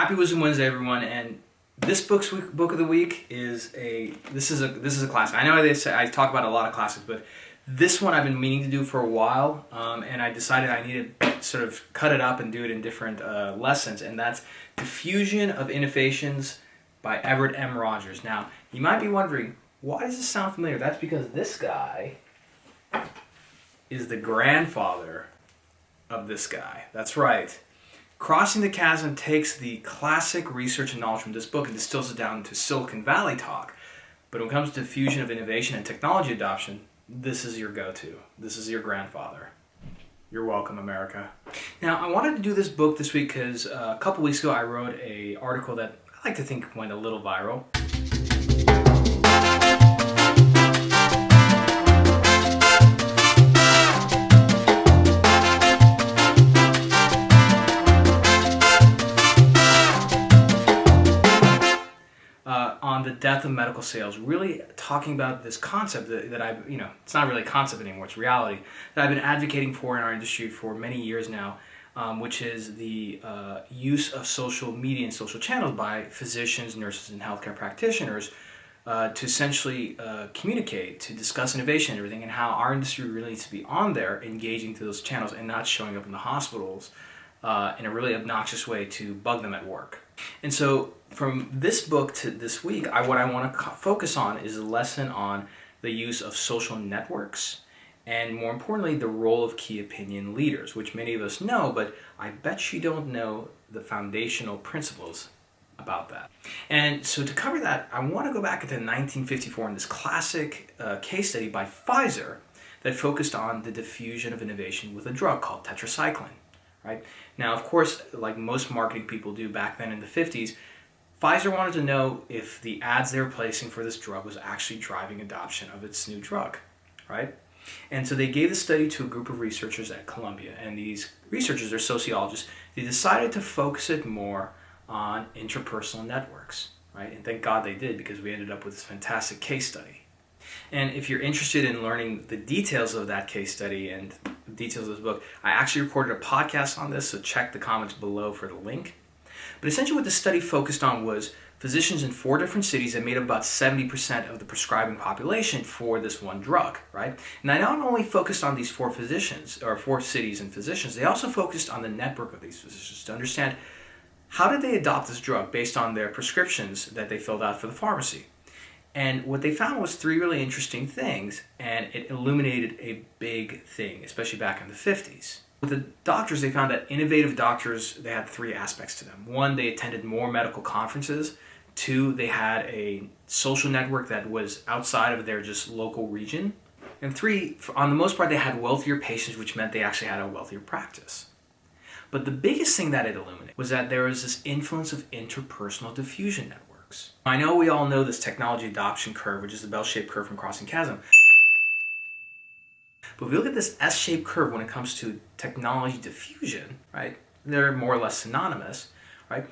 Happy Wisdom Wednesday, everyone! And this book of the week is a classic. I know I talk about a lot of classics, but this one I've been meaning to do for a while, and I decided I needed to sort of cut it up and do it in different lessons, and that's Diffusion of Innovations by Everett M. Rogers. Now, you might be wondering, why does this sound familiar? That's because this guy is the grandfather of this guy. That's right. Crossing the Chasm takes the classic research and knowledge from this book and distills it down into Silicon Valley talk. But when it comes to diffusion of innovation and technology adoption, this is your go-to. This is your grandfather. You're welcome, America. Now, I wanted to do this book this week because a couple weeks ago I wrote an article that I like to think went a little viral. On the death of medical sales, really talking about this concept that I've, it's not really a concept anymore, it's reality, that I've been advocating for in our industry for many years now, which is the use of social media and social channels by physicians, nurses, and healthcare practitioners to essentially communicate, to discuss innovation and everything, and how our industry really needs to be on there, engaging through those channels and not showing up in the hospitals in a really obnoxious way to bug them at work. And so from this book to this week, what I want to focus on is a lesson on the use of social networks and, more importantly, the role of key opinion leaders, which many of us know, but I bet you don't know the foundational principles about that. And so to cover that, I want to go back into 1954 in this classic case study by Pfizer that focused on the diffusion of innovation with a drug called tetracycline. Right? Now, of course, like most marketing people do back then in the 50s, Pfizer wanted to know if the ads they were placing for this drug was actually driving adoption of its new drug, right? And so they gave the study to a group of researchers at Columbia, and these researchers, they're sociologists, they decided to focus it more on interpersonal networks, right? And thank God they did, because we ended up with this fantastic case study. And if you're interested in learning the details of that case study and the details of this book, I actually recorded a podcast on this, so check the comments below for the link. But essentially what the study focused on was physicians in 4 different cities that made up about 70% of the prescribing population for this one drug, right? And I not only focused on these 4 physicians, or 4 cities and physicians, they also focused on the network of these physicians to understand how did they adopt this drug based on their prescriptions that they filled out for the pharmacy. And what they found was 3 really interesting things, and it illuminated a big thing, especially back in the 50s. With the doctors, they found that innovative doctors, they had 3 aspects to them. 1, they attended more medical conferences. 2, they had a social network that was outside of their just local region. And 3, on the most part, they had wealthier patients, which meant they actually had a wealthier practice. But the biggest thing that it illuminated was that there was this influence of interpersonal diffusion networks. I know we all know this technology adoption curve, which is the bell-shaped curve from Crossing Chasm. But if we look at this S-shaped curve when it comes to technology diffusion, right, they're more or less synonymous, right?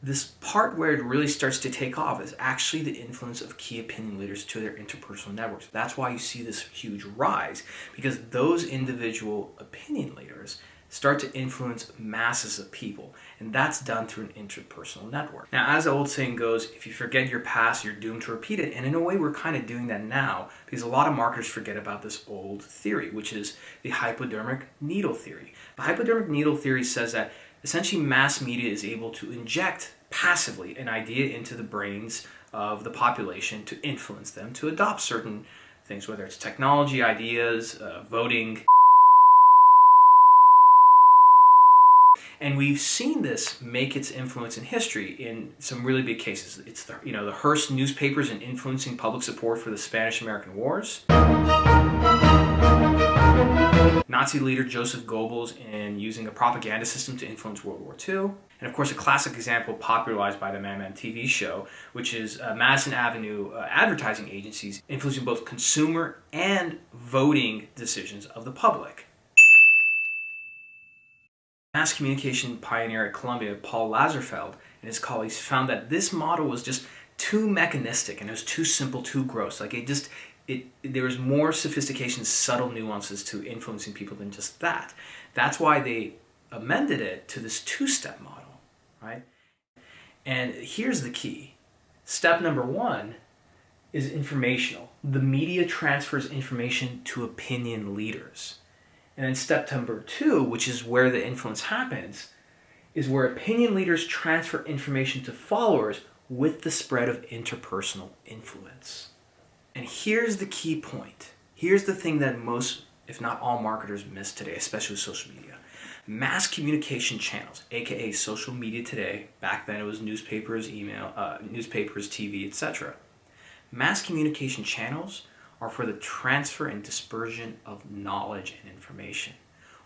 This part where it really starts to take off is actually the influence of key opinion leaders to their interpersonal networks. That's why you see this huge rise, because those individual opinion leaders start to influence masses of people, and that's done through an interpersonal network. Now, as the old saying goes, if you forget your past, you're doomed to repeat it, and in a way we're kind of doing that now, because a lot of marketers forget about this old theory, which is the hypodermic needle theory. The hypodermic needle theory says that essentially mass media is able to inject passively an idea into the brains of the population to influence them to adopt certain things, whether it's technology, ideas, voting. And we've seen this make its influence in history in some really big cases. It's the Hearst newspapers in influencing public support for the Spanish-American Wars. Nazi leader Joseph Goebbels in using a propaganda system to influence World War II. And of course, a classic example popularized by the Man TV show, which is Madison Avenue advertising agencies influencing both consumer and voting decisions of the public. Mass communication pioneer at Columbia, Paul Lazarsfeld, and his colleagues found that this model was just too mechanistic and it was too simple, too gross. Like there was more sophistication, subtle nuances to influencing people than just that. That's why they amended it to this 2-step model, right? And here's the key. Step number 1 is informational. The media transfers information to opinion leaders. And then step number 2, which is where the influence happens, is where opinion leaders transfer information to followers with the spread of interpersonal influence. And here's the key point. Here's the thing that most, if not all, marketers miss today, especially with social media. Mass communication channels, aka social media today, back then it was newspapers, newspapers, TV, etc. Mass communication channels are for the transfer and dispersion of knowledge and information,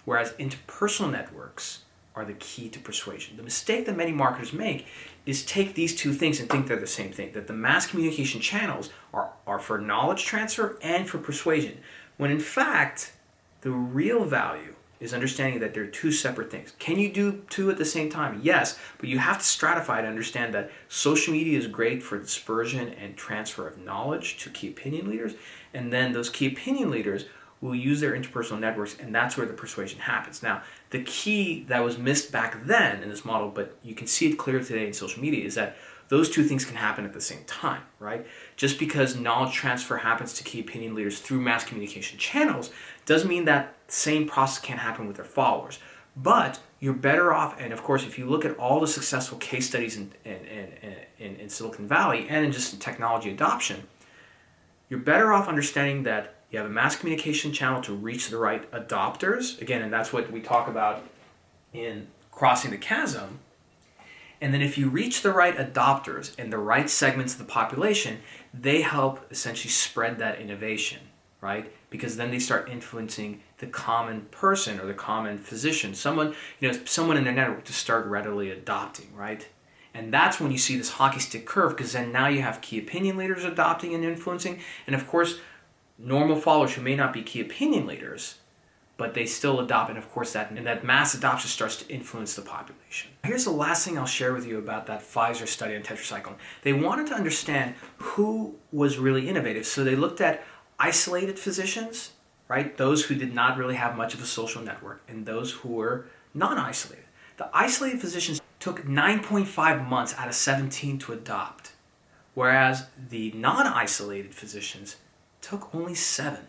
whereas interpersonal networks are the key to persuasion. The mistake that many marketers make is take these two things and think they're the same thing, that the mass communication channels are for knowledge transfer and for persuasion, when in fact, the real value is understanding that they're two separate things. Can you do two at the same time? Yes, but you have to stratify to understand that social media is great for dispersion and transfer of knowledge to key opinion leaders, and then those key opinion leaders will use their interpersonal networks, and that's where the persuasion happens. Now, the key that was missed back then in this model, but you can see it clear today in social media, is that those two things can happen at the same time, right? Just because knowledge transfer happens to key opinion leaders through mass communication channels doesn't mean that same process can't happen with their followers. But you're better off, and of course, if you look at all the successful case studies in Silicon Valley and in just technology adoption, you're better off understanding that you have a mass communication channel to reach the right adopters, again, and that's what we talk about in Crossing the Chasm. And then if you reach the right adopters and the right segments of the population, they help essentially spread that innovation, right? Because then they start influencing the common person or the common physician, someone in their network to start readily adopting, right? And that's when you see this hockey stick curve, because then now you have key opinion leaders adopting and influencing, and of course, normal followers who may not be key opinion leaders, but they still adopt, and of course that mass adoption starts to influence the population. Here's the last thing I'll share with you about that Pfizer study on tetracycline. They wanted to understand who was really innovative, so they looked at isolated physicians, right? Those who did not really have much of a social network, and those who were non-isolated. The isolated physicians took 9.5 months out of 17 to adopt, whereas the non-isolated physicians took only 7.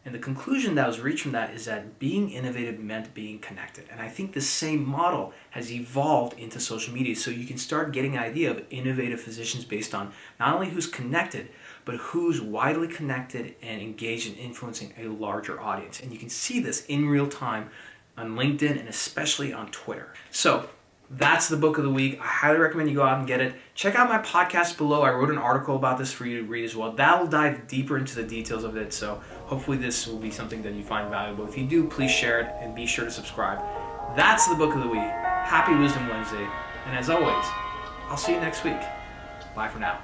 And the conclusion that was reached from that is that being innovative meant being connected. And I think the same model has evolved into social media, so you can start getting an idea of innovative physicians based on not only who's connected, but who's widely connected and engaged in influencing a larger audience. And you can see this in real time on LinkedIn and especially on Twitter. So that's the book of the week. I highly recommend you go out and get it. Check out my podcast below. I wrote an article about this for you to read as well. That will dive deeper into the details of it, so hopefully this will be something that you find valuable. If you do, please share it and be sure to subscribe. That's the book of the week. Happy Wisdom Wednesday. And as always, I'll see you next week. Bye for now.